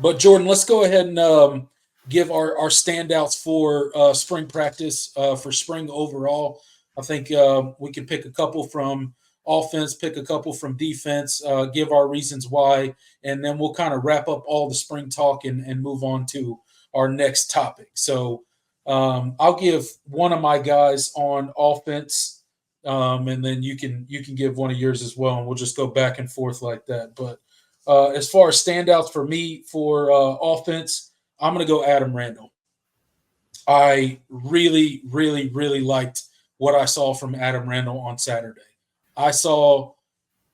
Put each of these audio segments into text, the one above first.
But Jordan, let's go ahead and give our standouts for spring practice for spring overall. I think we can pick a couple from offense, pick a couple from defense, give our reasons why, and then we'll kind of wrap up all the spring talk and move on to our next topic. So I'll give one of my guys on offense, and then you can give one of yours as well, and we'll just go back and forth like that. But as far as standouts for me for offense, I'm going to go Adam Randall. I really, really, really liked what I saw from Adam Randall on Saturday. I saw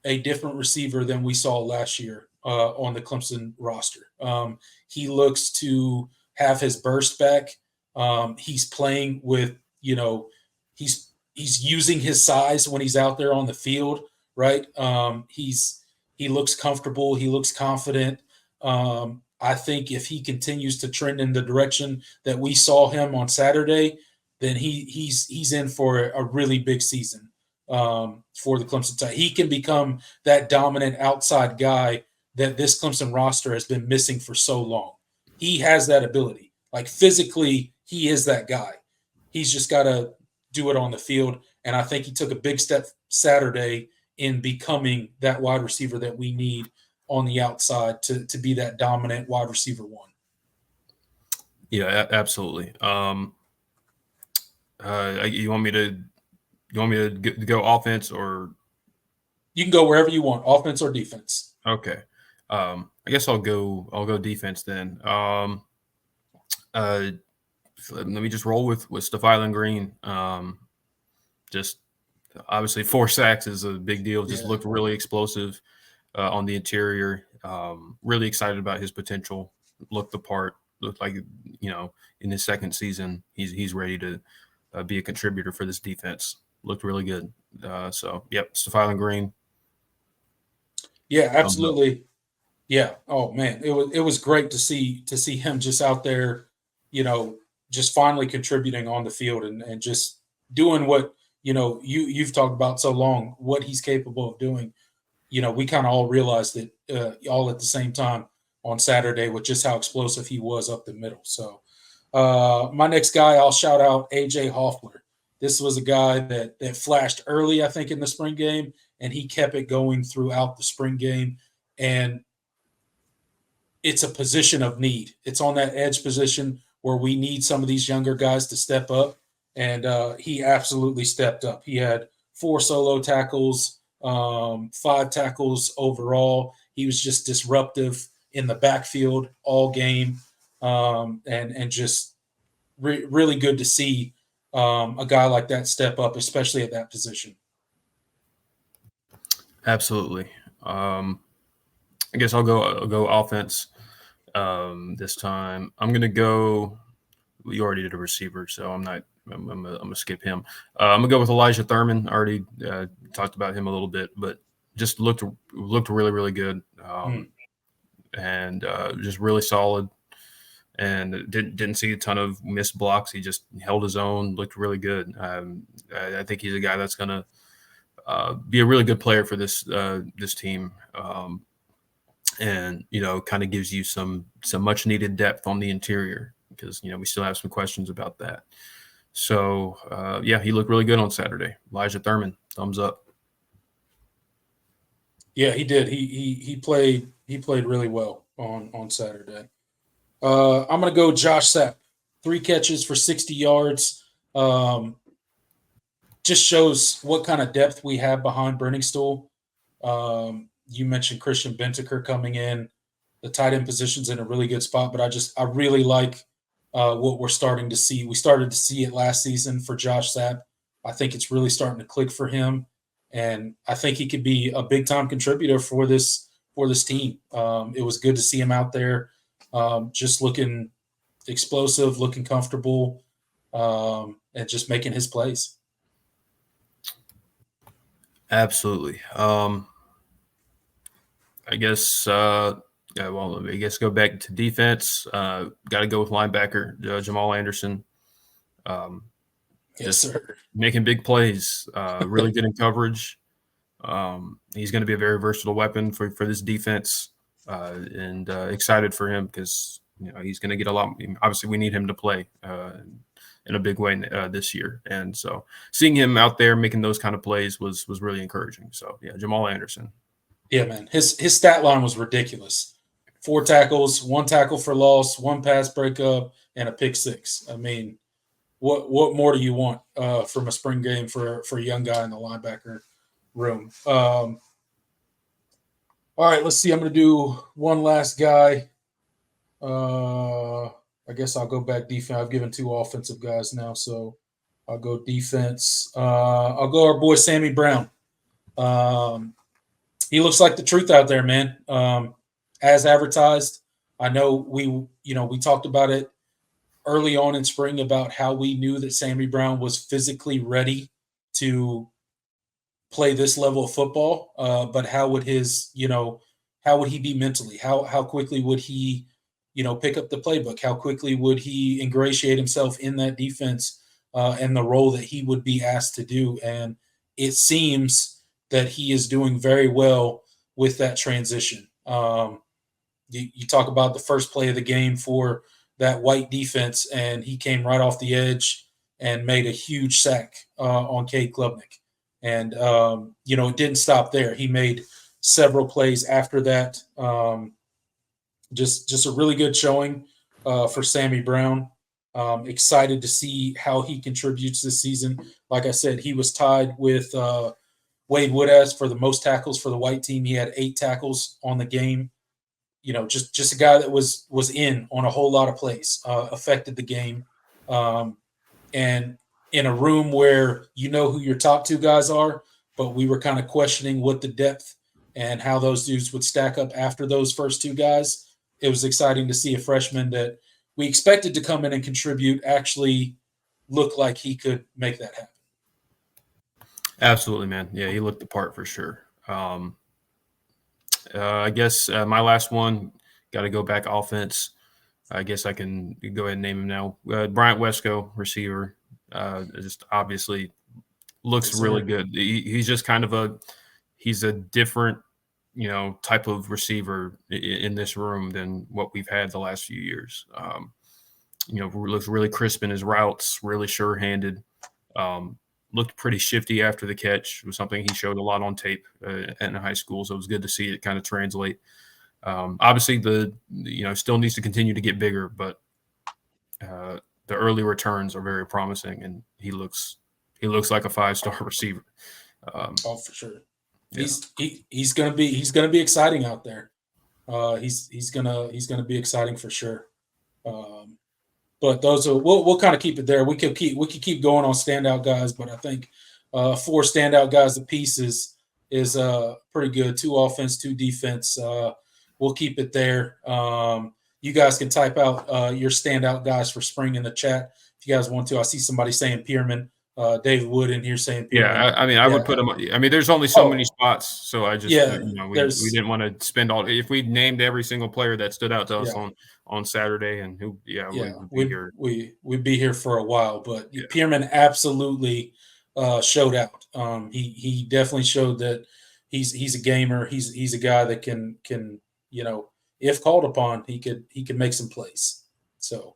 a different receiver than we saw last year on the Clemson roster. He looks to have his burst back. He's playing with, he's using his size when he's out there on the field, right? He looks comfortable. He looks confident. I think if he continues to trend in the direction that we saw him on Saturday, then he's in for a really big season for the Clemson Tide. He can become that dominant outside guy that this Clemson roster has been missing for so long. He has that ability. Like physically, he is that guy. He's just got to do it on the field. And I think he took a big step Saturday in becoming that wide receiver that we need on the outside to be that dominant wide receiver one. Yeah, absolutely. You want me to go offense or? You can go wherever you want, offense or defense. Okay. I guess I'll go defense then. Let me just roll with Steff Green. Just obviously 4 sacks is a big deal. Just looked really explosive on the interior. Really excited about his potential. Looked the part. Looked like in his second season he's ready to be a contributor for this defense. Looked really good. So yep, Steff Green. Yeah, absolutely. Yeah. Oh man, it was great to see him just out there, just finally contributing on the field and just doing what you've talked about so long, what he's capable of doing. We kind of all realized it all at the same time on Saturday with just how explosive he was up the middle. So my next guy, I'll shout out AJ Hoffler. This was a guy that flashed early, I think, in the spring game, and he kept it going throughout the spring game. And it's a position of need. It's on that edge position where we need some of these younger guys to step up, and he absolutely stepped up. He had 4 solo tackles, 5 tackles overall. He was just disruptive in the backfield all game, and just really good to see a guy like that step up, especially at that position. Absolutely. I guess I'll go offense this time. I'm gonna go. You already did a receiver, so I'm gonna skip him. I'm gonna go with Elijah Thurman. I already talked about him a little bit, but just looked really, really good, and just really solid. And didn't see a ton of missed blocks. He just held his own. Looked really good. I think he's a guy that's gonna be a really good player for this team. And kind of gives you some much needed depth on the interior because we still have some questions about that. So he looked really good on Saturday. Elijah Thurman, thumbs up. Yeah, he did. He played really well on Saturday. I'm gonna go Josh Sapp. 3 catches for 60 yards. Just shows what kind of depth we have behind Brenningstool. You mentioned Christian Bentaker coming in. The tight end position's in a really good spot, but I really like what we're starting to see. We started to see it last season for Josh Sapp. I think it's really starting to click for him, and I think he could be a big time contributor for this team. It was good to see him out there, just looking explosive, looking comfortable, and just making his plays. Absolutely. I guess go back to defense. Got to go with linebacker Jamal Anderson. Yes, sir. Making big plays. Really good in coverage. He's going to be a very versatile weapon for this defense. and excited for him because he's going to get a lot. Obviously, we need him to play in a big way this year, and so seeing him out there making those kind of plays was really encouraging. So yeah, Jamal Anderson. Yeah, man, his stat line was ridiculous. 4 tackles, 1 tackle for loss, 1 pass breakup, and a pick 6. I mean, what more do you want from a spring game for a young guy in the linebacker room? All right, let's see. I'm going to do one last guy. I guess I'll go back defense. I've given 2 offensive guys now, so I'll go defense. I'll go our boy Sammy Brown. He looks like the truth out there, man. As advertised, I know we talked about it early on in spring about how we knew that Sammy Brown was physically ready to play this level of football. But how would how would he be mentally? How quickly would he, pick up the playbook? How quickly would he ingratiate himself in that defense and the role that he would be asked to do? And it seems that he is doing very well with that transition. You talk about the first play of the game for that white defense, and he came right off the edge and made a huge sack on Cade Klubnik. And, it didn't stop there. He made several plays after that. Just a really good showing for Sammy Brown. Excited to see how he contributes this season. Like I said, he was tied with Wade Woodaz for the most tackles for the white team. He had 8 tackles on the game. Just a guy that was in on a whole lot of plays, affected the game. And in a room where who your top 2 guys are, but we were kind of questioning what the depth and how those dudes would stack up after those first 2 guys. It was exciting to see a freshman that we expected to come in and contribute actually look like he could make that happen. Absolutely, man. Yeah, he looked the part for sure. I guess my last one, got to go back offense. I guess I can go ahead and name him now. Bryant Wesco, receiver, just obviously looks really good. He's just kind of he's a different, type of receiver in this room than what we've had the last few years. Looks really crisp in his routes, really sure-handed. Looked pretty shifty after the catch. It was something he showed a lot on tape in high school, so it was good to see it kind of translate. Obviously, still needs to continue to get bigger, but the early returns are very promising, and he looks like a 5-star receiver. For sure. Yeah. He's gonna be exciting out there. He's gonna be exciting for sure. But those are we'll kind of keep it there. We could keep going on standout guys, but I think 4 standout guys apiece is pretty good. 2 offense, 2 defense. We'll keep it there. You guys can type out your standout guys for spring in the chat if you guys want to. I see somebody saying Pierman. David Wood in here saying Pierman. Yeah, I would put him. I mean, there's only so many spots, so I just we didn't want to spend all. If we named every single player that stood out to us on Saturday, and we'd be here for a while. But Pierman absolutely showed out. He definitely showed that he's a gamer. He's a guy that can if called upon, he could make some plays. So